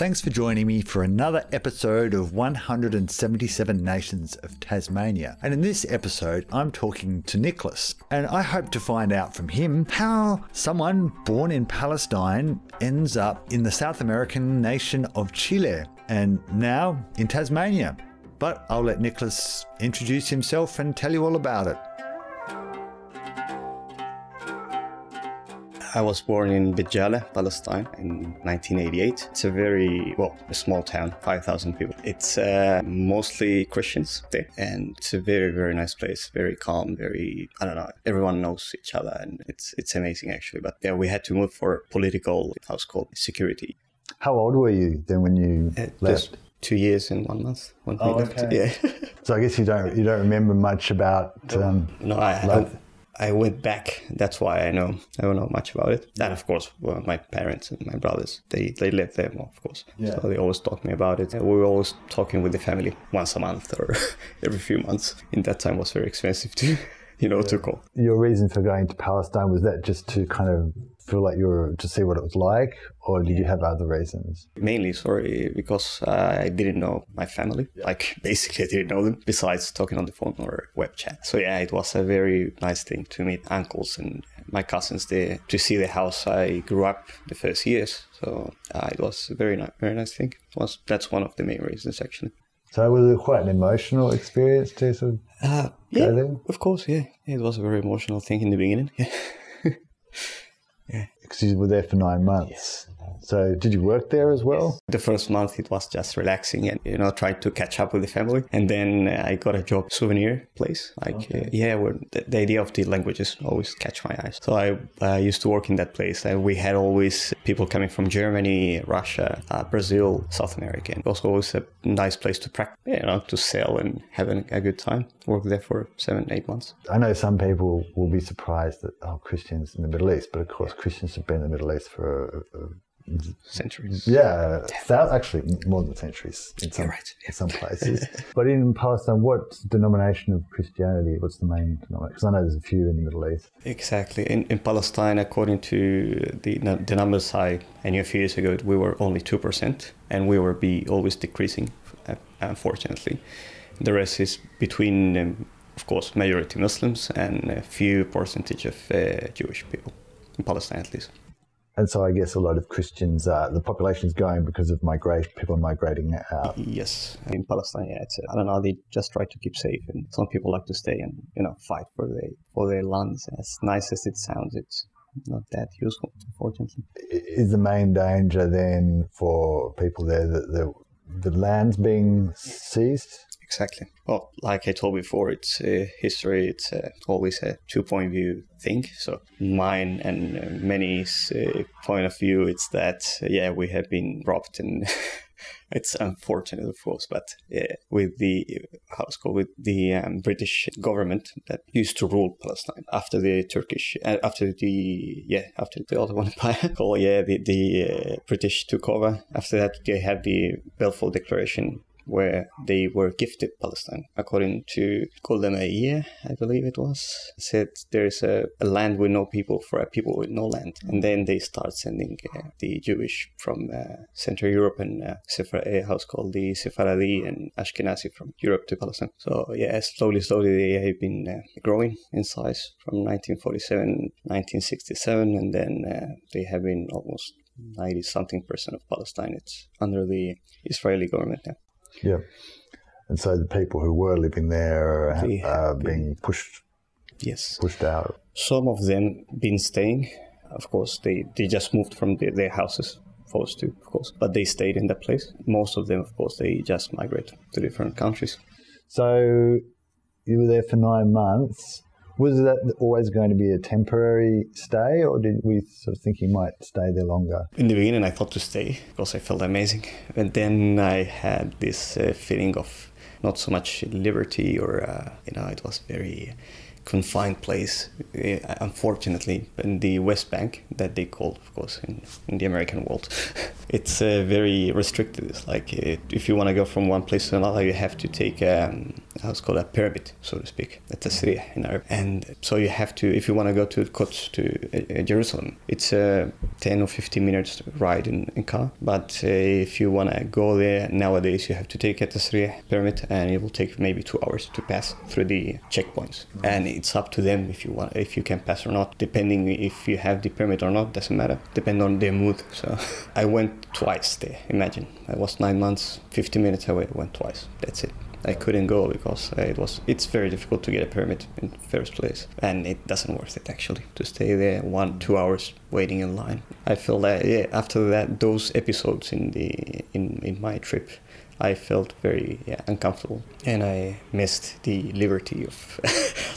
Thanks for joining me for another episode of 177 Nations of Tasmania. And in this episode, I'm talking to Nicolas. And I hope to find out from him how someone born in Palestine ends up in the South American nation of Chile and now in Tasmania. But I'll let Nicolas introduce himself and tell you all about it. I was born in Bijale, Palestine in 1988. It's a small town, 5,000 people. It's mostly Christians there, and it's a very, very nice place, very calm, everyone knows each other, and it's amazing actually. But yeah, we had to move for political, security. How old were you then when you left? 2 years and 1 month when we left. Okay. Yeah. So I guess you don't remember much about. I went back. That's why I don't know much about it. And of course, my parents and my brothers, they lived there more, of course. Yeah. So they always talk to me about it. We were always talking with the family once a month or every few months. In that time, it was very expensive to call. Your reason for going to Palestine, was that just to kind of feel like to see what it was like, or did you have other reasons? Mainly, because I didn't know my family. Basically, I didn't know them, besides talking on the phone or web chat. So yeah, it was a very nice thing to meet uncles and my cousins there, to see the house I grew up the first years. So it was a very nice thing. That's one of the main reasons, actually. So was it quite an emotional experience to sort of go there? Of course, yeah. It was a very emotional thing in the beginning, yeah. Yeah. Because you were there for 9 months. Yes. So did you work there as well? Yes. The first month it was just relaxing and, trying to catch up with the family. And then I got a job souvenir place. Where the idea of the languages always catch my eyes. So I used to work in that place. We had always people coming from Germany, Russia, Brazil, South America. And it was always a nice place to practice, to sell and have a good time. Worked there for 7-8 months. I know some people will be surprised that, Christians in the Middle East, but of course Christians have been in the Middle East for centuries. Yeah, actually more than centuries in some places. But in Palestine, what denomination of Christianity? What's the main denomination? Because I know there's a few in the Middle East. Exactly. In Palestine, according to the numbers I knew a few years ago, we were only 2%, and we were always decreasing, unfortunately. The rest is between, of course, majority Muslims and a few percentage of Jewish people, in Palestine at least. And so I guess a lot of Christians, the population is going because of people migrating out. Yes. In Palestine, they just try to keep safe. And some people like to stay and, fight for their lands. As nice as it sounds, it's not that useful, unfortunately. Is the main danger then for people there that the land's being seized? Exactly. Well, like I told before, it's history. It's always a two-point view thing. So mine and many's point of view, it's that, we have been robbed, and it's unfortunate, of course, but with the British government that used to rule Palestine after the after the Ottoman Empire, the British took over. After that, they had the Balfour Declaration, where they were gifted Palestine. According to Golda, I believe it was, said there is a land with no people for a people with no land. And then they start sending the Jewish from Central Europe and a house called the Sephardi and Ashkenazi from Europe to Palestine. So slowly they have been growing in size from 1947, 1967, and then they have been almost 90-something% of Palestine. It's under the Israeli government now. Yeah. And so the people who were living there are being pushed out. Some of them been staying. Of course, they just moved from their houses, forced to, of course, but they stayed in that place. Most of them, of course, they just migrate to different countries. So you were there for 9 months. Was that always going to be a temporary stay, or did we sort of think you might stay there longer? In the beginning, I thought to stay because I felt amazing. And then I had this feeling of not so much liberty or, it was very confined place, unfortunately, in the West Bank, that they call, of course, in the American world. It's very restricted. It's like if you want to go from one place to another, you have to take how it's called, a permit, so to speak, a tasrih in Arabic. And so you have to, if you want to go to Quds, to Jerusalem, it's a 10 or 15 minutes ride in car. But if you want to go there nowadays, you have to take a tasrih permit, and it will take maybe 2 hours to pass through the checkpoints. And it's up to them if you can pass or not, depending if you have the permit or not, doesn't matter, depend on their mood. So I went twice there, imagine. I was 9 months, 50 minutes away, went twice, that's it. I couldn't go because it's very difficult to get a permit in the first place, and it doesn't worth it actually to stay there 1-2 hours waiting in line. I feel that after that, those episodes in my trip, I felt very uncomfortable, and I missed the liberty of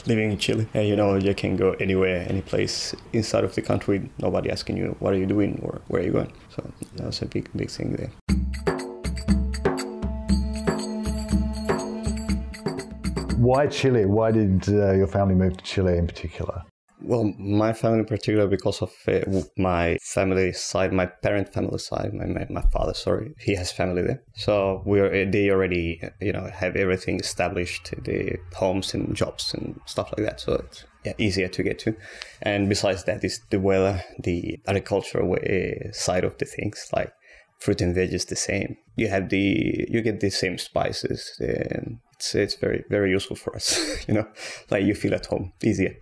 living in Chile. And you can go anywhere, any place inside of the country, nobody asking you what are you doing or where are you going. So that was a big thing there. Why Chile? Why did your family move to Chile in particular? Well, my family in particular, because of my family side, my parent family side, my father, he has family there. So they already, have everything established, the homes and jobs and stuff like that. So it's easier to get to. And besides that is the weather, the agricultural side of the things, like fruit and veg is the same. You get the same spices. It's very, very useful for us, like you feel at home, easier.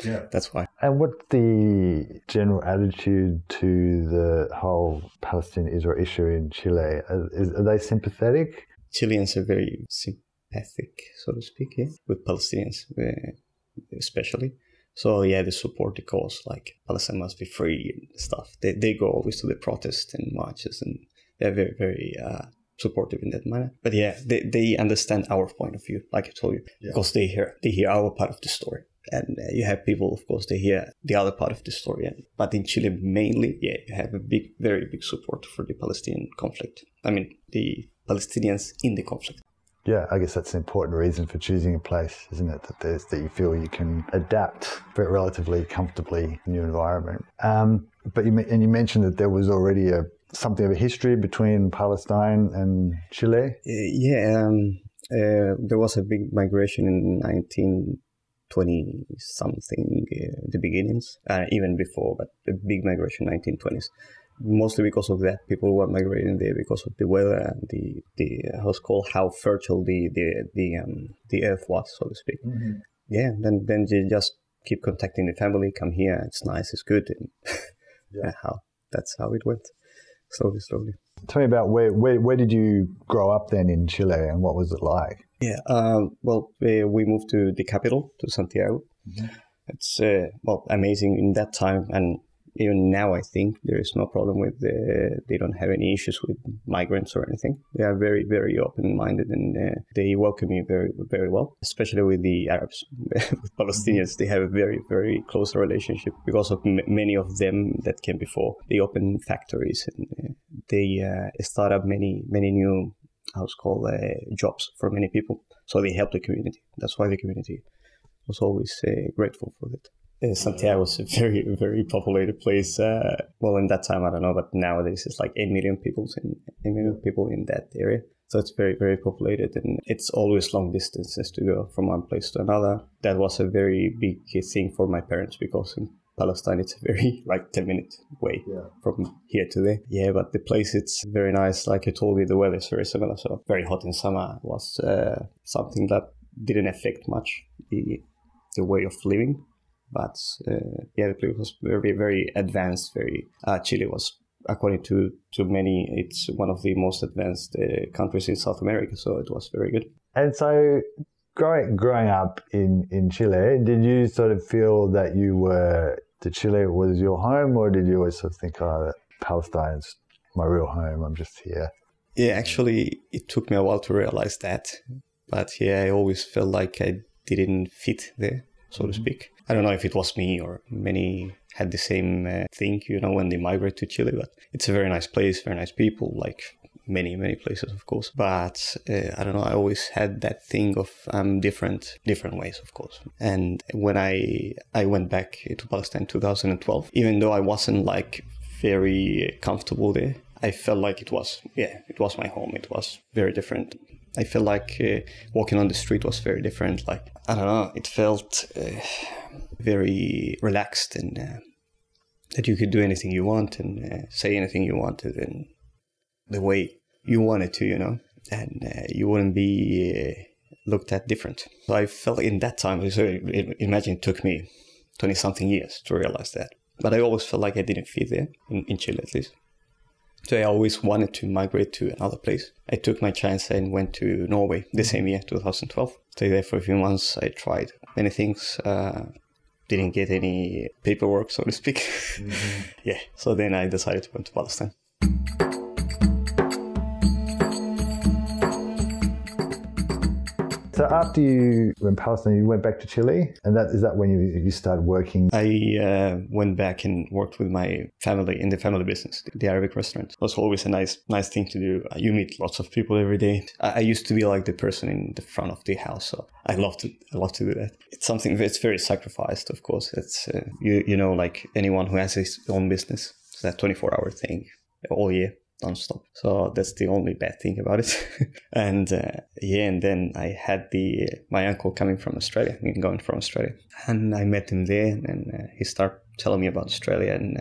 Yeah, that's why. And what's the general attitude to the whole Palestine-Israel issue in Chile? Are they sympathetic? Chileans are very sympathetic, so to speak, with Palestinians, especially. So they support the cause, like Palestine must be free and stuff. They go always to the protests and marches, and they're very, very supportive in that manner. But they understand our point of view, like I told you, because they hear our part of the story. And you have people, of course, they hear the other part of the story. But in Chile, mainly, you have a very big support for the Palestinian conflict. I mean, the Palestinians in the conflict. Yeah, I guess that's an important reason for choosing a place, isn't it? That you feel you can adapt relatively comfortably in your environment. But you mentioned that there was already something of a history between Palestine and Chile. There was a big migration in 1920-something, the beginnings, even before, but a big migration in 1920s. Mostly because of that, people were migrating there because of the weather and how fertile the earth was, so to speak. Mm-hmm. Then you just keep contacting the family, come here, it's nice, it's good, and that's how it went, slowly. Tell me about where did you grow up then in Chile, and what was it like? We moved to the capital, to Santiago. Mm-hmm. It's amazing in that time, and even now I think there is no problem with they don't have any issues with migrants or anything. They are very, very open-minded, and they welcome you very, very well, especially with the Arabs. With Palestinians, they have a very, very close relationship because of many of them that came before. They open factories, and they start up many new jobs for many people. So they help the community. That's why the community was always grateful for it. Santiago is a very, very populated place. In that time, I don't know, but nowadays it's like 8 million people in that area. So it's very, very populated, and it's always long distances to go from one place to another. That was a very big thing for my parents, because in Palestine, it's a very 10-minute way from here to there. Yeah, but the place, it's very nice. Like I told you, the weather is very similar. So very hot in summer was something that didn't affect much the way of living. But the place was very, very advanced. Chile was, according to many, it's one of the most advanced countries in South America. So it was very good. And so growing up in Chile, did you sort of feel that Chile was your home, or did you always sort of think, Palestine's my real home, I'm just here? Yeah, actually, it took me a while to realize that. But I always felt like I didn't fit there, so to speak. I don't know if it was me or many had the same thing, when they migrate to Chile, but it's a very nice place, very nice people, like many, many places, of course. But I don't know, I always had that thing of different ways, of course. And when I went back to Palestine in 2012, even though I wasn't like very comfortable there, I felt like it was my home. It was very different. I felt like walking on the street was very different. Like, I don't know, it felt very relaxed, and that you could do anything you want and say anything you wanted in the way you wanted to, you know, and you wouldn't be looked at different. So I felt in that time, so imagine it took me 20-something years to realize that. But I always felt like I didn't fit there, in Chile at least. So I always wanted to migrate to another place. I took my chance and went to Norway the same year, 2012. Stayed there for a few months. I tried many things. Didn't get any paperwork, so to speak. Mm-hmm. Yeah. So then I decided to go to Palestine. So after you went Palestine, you went back to Chile, and is that when you started working? I went back and worked with my family in the family business, the Arabic restaurant. It was always a nice thing to do. You meet lots of people every day. I used to be like the person in the front of the house, so I love to do that. It's something that's very sacrificed, of course. It's you know, like anyone who has his own business, it's that 24-hour thing all year. Non-stop. So that's the only bad thing about it. And and then I had my uncle coming from Australia, going from Australia, and I met him there, and he started telling me about Australia and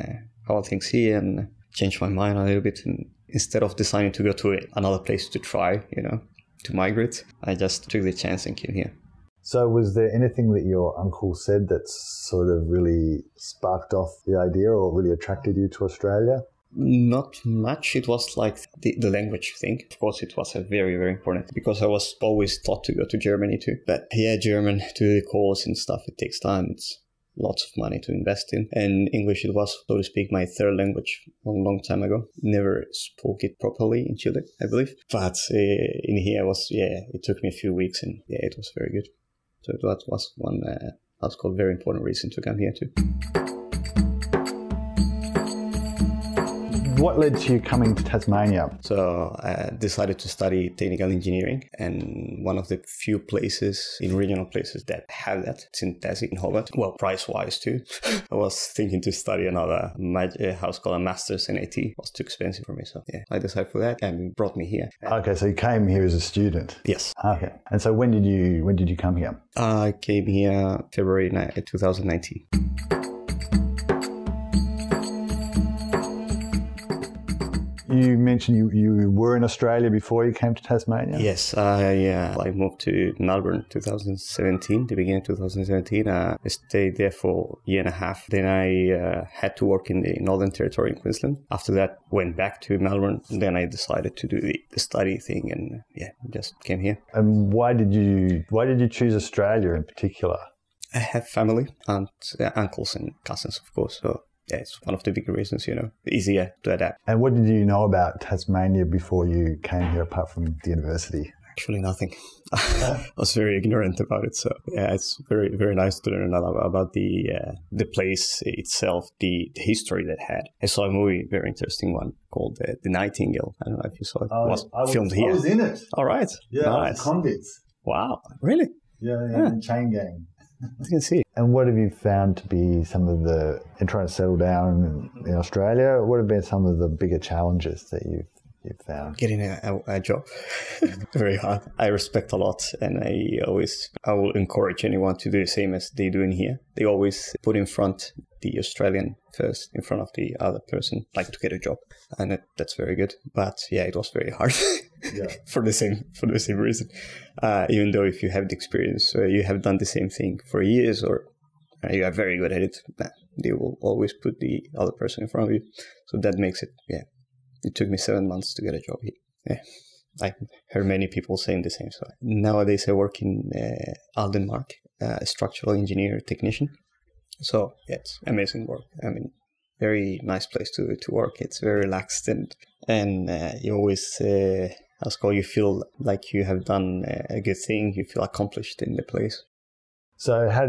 how things here, and changed my mind a little bit. And instead of deciding to go to another place to try, you know, to migrate, I just took the chance and came here. So was there anything that your uncle said that sort of really sparked off the idea or really attracted you to Australia? Not much. It was like the language thing. Of course, it was a very, very important, because I was always taught to go to Germany too. But yeah, German, to do the course and stuff, it takes time. It's lots of money to invest in. And English, it was, so to speak, my third language a long time ago. Never spoke it properly in Chile, I believe. But in here, it took me a few weeks, and it was very good. So that was one, that's called very important reason to come here too. What led to you coming to Tasmania? So I decided to study technical engineering, and one of the few places, in regional places, that have that, it's in Tassie, in Hobart. Well, price-wise too. I was thinking to study another house called a master's in IT. It was too expensive for me, so yeah, I decided for that, and it brought me here. Okay, so you came here as a student? Yes. Okay, and so when did you come here? I came here February 2019. You mentioned you were in Australia before you came to Tasmania? Yes, I moved to Melbourne 2017, the beginning of 2017. I stayed there for a year and a half. Then I had to work in the Northern Territory in Queensland. After that, went back to Melbourne. Then I decided to do the study thing, and just came here. And why did you choose Australia in particular? I have family, uncles and cousins, of course, so yeah, it's one of the big reasons, you know, easier to adapt. And what did you know about Tasmania before you came here, apart from the university? Actually, nothing. I was very ignorant about it. So yeah, it's very, very nice to learn about the place itself, the history that had. I saw a movie, very interesting one, called The Nightingale. I don't know if you saw it. It was filmed here. I was in it. All right. Yeah, nice. Convicts. Wow. Really? Yeah. Chain gang. I can see. And what have you found to be some of in trying to settle down in Australia? What have been some of the bigger challenges that you've found? Getting a job, very hard. I respect a lot, and I will encourage anyone to do the same as they do in here. They always put in front the Australian first, in front of the other person, like to get a job, and that's very good. But yeah, it was very hard. Yeah. for the same reason. Even though if you have the experience, you have done the same thing for years, or you are very good at it, they will always put the other person in front of you. So that makes it, it took me 7 months to get a job here. Yeah, I heard many people saying the same. So nowadays I work in Aldenmark, structural engineer technician. So yeah, it's amazing work. I mean, very nice place to work. It's very relaxed, and you always you feel like you have done a good thing. You feel accomplished in the place. So how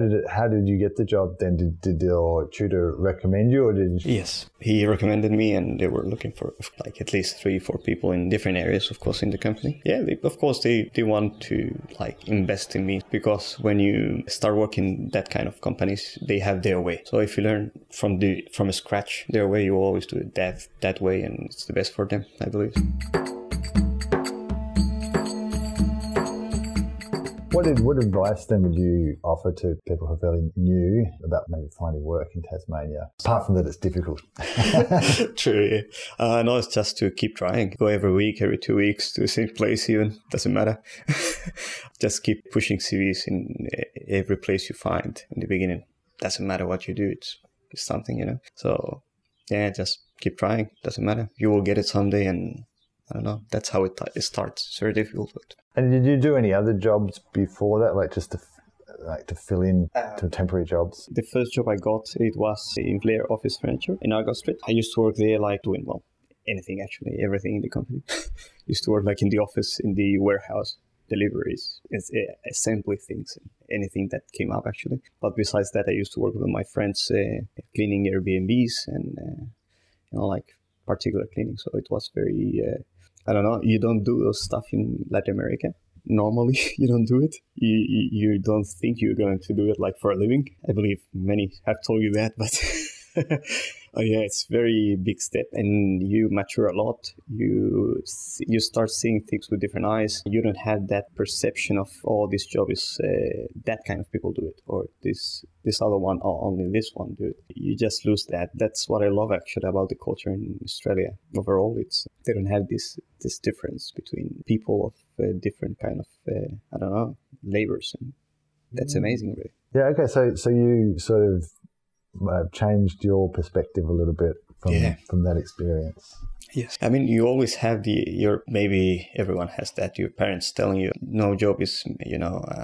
did you get the job then? Did your tutor recommend you, or did you? Yes, he recommended me, and they were looking for like at least 3-4 people in different areas, of course, in the company. Yeah, they want to like invest in me, because when you start working that kind of companies, they have their way. So if you learn from scratch their way, you always do it that way, and it's the best for them, I believe. What advice then would you offer to people who are fairly new about maybe finding work in Tasmania, apart from that it's difficult? True, yeah. No, it's just to keep trying. Go every week, every 2 weeks to the same place even. Doesn't matter. Just keep pushing CVs in every place you find in the beginning. Doesn't matter what you do. It's something, you know. So, yeah, just keep trying. Doesn't matter. You will get it someday, and I don't know. That's how it starts. It's very difficult, but... And did you do any other jobs before that, like just to fill in to temporary jobs? The first job I got, it was in Blair Office Furniture in Argyle Street. I used to work there like doing, well, anything actually, everything in the company. Used to work like in the office, in the warehouse, deliveries, assembly things, anything that came up actually. But besides that, I used to work with my friends cleaning Airbnbs and, like particular cleaning. So it was very... I don't know, you don't do those stuff in Latin America. Normally, you don't do it. You don't think you're going to do it like for a living. I believe many have told you that, but yeah, it's very big step, and you mature a lot. You start seeing things with different eyes. You don't have that perception of, oh, this job is that kind of people do it, or this other one, or only this one do it. You just lose that. That's what I love actually about the culture in Australia. Overall, they don't have this difference between people of different kind of I don't know, labors, and that's amazing, really. Yeah. Okay. So you sort of changed your perspective a little bit from that experience. Yes. I mean, you always have maybe everyone has that, your parents telling you no job is,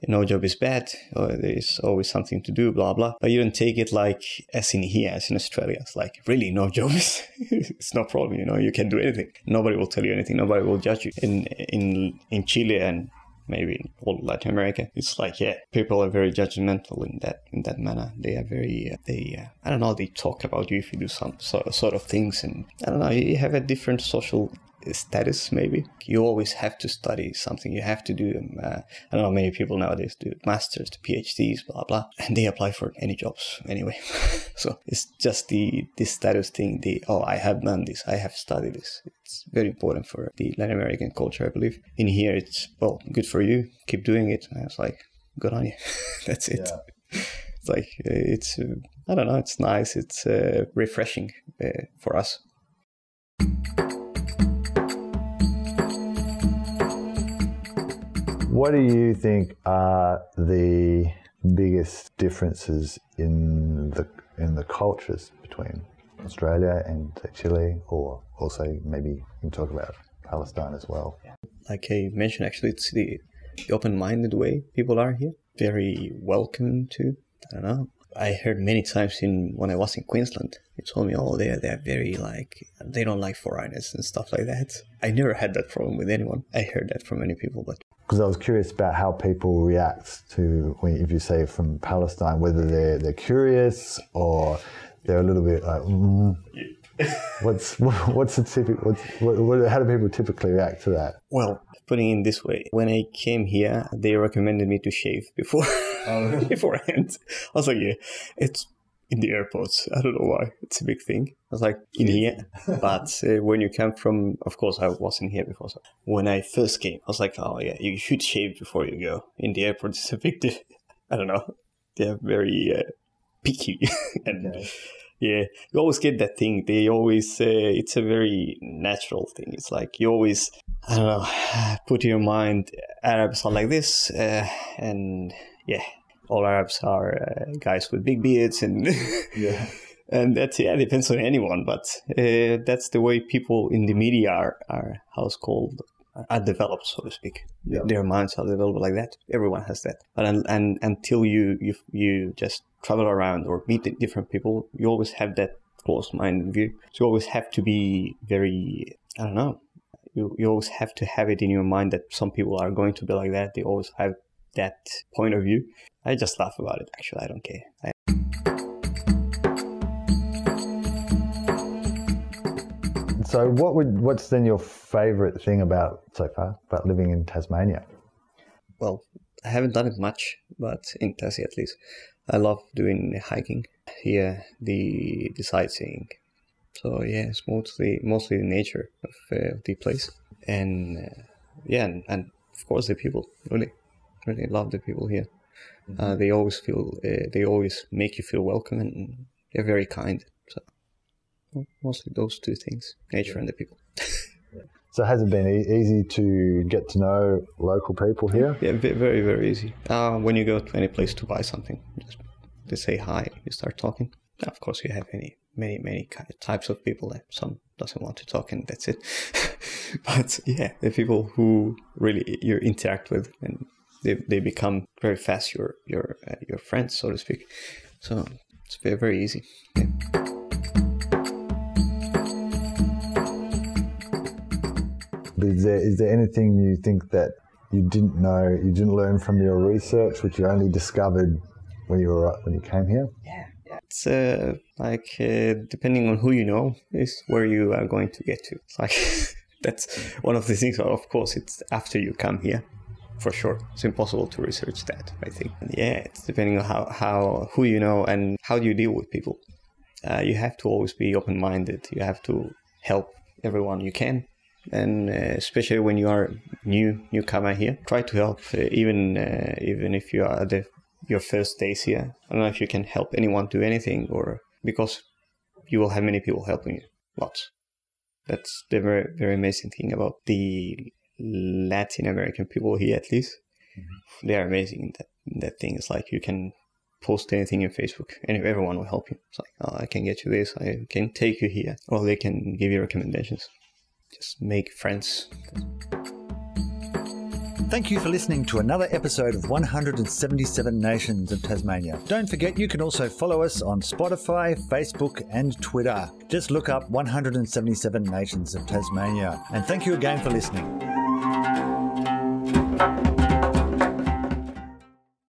no job is bad, or there's always something to do, blah, blah. But you don't take it like as in here, as in Australia. It's like, really, no job is, it's no problem, you can do anything. Nobody will tell you anything. Nobody will judge you. In Chile and maybe in all Latin America, it's like, yeah, people are very judgmental in that manner. They are very, I don't know, they talk about you if you do some sort of things, and I don't know, you have a different social status maybe. You always have to study something. You have to do, I don't know, many people nowadays do masters, PhDs, blah, blah, and they apply for any jobs anyway. So it's just the status thing, I have done this, I have studied this. It's very important for the Latin American culture, I believe. In here, it's, well, good for you, keep doing it. And I was like, good on you. That's it. Yeah. It's like, I don't know, it's nice, it's refreshing for us. What do you think are the biggest differences in the cultures between Australia and Chile, or also maybe you can talk about Palestine as well? Like I mentioned, actually, it's the open-minded way people are here. Very welcoming too. I don't know. I heard many times when I was in Queensland, they told me, oh, they're very they don't like foreigners and stuff like that. I never had that problem with anyone. I heard that from many people, but... Because I was curious about how people react to, if you say from Palestine, whether they're curious or they're a little bit like, what's the typical, how do people typically react to that? Well, putting it this way, when I came here, they recommended me to shave beforehand. I was like, yeah, it's in the airports. I don't know why. It's a big thing. I was like, in here. But when you come from, of course, I wasn't here before. So when I first came, I was like, oh yeah, you should shave before you go. In the airport, it's a big deal. I don't know. They're very picky. And yeah, you always get that thing. They always, it's a very natural thing. It's like you always, I don't know, put in your mind, Arabs are like this. And yeah. All Arabs are guys with big beards, and and that's depends on anyone. But that's the way people in the media are developed, so to speak. Yeah. Their minds are developed like that. Everyone has that. But and until you just travel around or meet different people, you always have that close-minded view. So you always have to be very, I don't know. You always have to have it in your mind that some people are going to be like that. They always have that point of view. I just laugh about it, actually. I don't care. So what's then your favourite thing about living in Tasmania? Well, I haven't done it much, but in Tassie at least. I love doing hiking here, the sightseeing. So yeah, it's mostly the nature of the place, and and of course the people. Really love the people here. Mm-hmm. They always make you feel welcome, and they're very kind. So mostly those two things: nature and the people. So has it been easy to get to know local people here? Yeah, very, very easy. When you go to any place to buy something, they say hi, you start talking. Of course, you have many types of people. Some doesn't want to talk, and that's it. But yeah, the people who really you interact with, and they become very fast your friends, so to speak. So it's very, very easy. Yeah. Is there anything you think that you didn't learn from your research, which you only discovered when you came here? Yeah. It's depending on who you know is where you are going to get to. It's like that's one of the things. Of course, it's after you come here, for sure. It's impossible to research that, I think. And yeah, it's depending on who you know and how do you deal with people. You have to always be open-minded. You have to help everyone you can. And especially when you are newcomer here, try to help even if you are your first days here. I don't know if you can help anyone do anything, or because you will have many people helping you, lots. That's the very, very amazing thing about the Latin American people here, at least. Mm-hmm. They are amazing in that thing. It's like you can post anything in Facebook and everyone will help you. It's like, oh, I can get you this, I can take you here, or they can give you recommendations. Just make friends. Thank you for listening to another episode of 177 Nations of Tasmania. Don't forget you can also follow us on Spotify, Facebook and Twitter. Just look up 177 Nations of Tasmania. And thank you again for listening.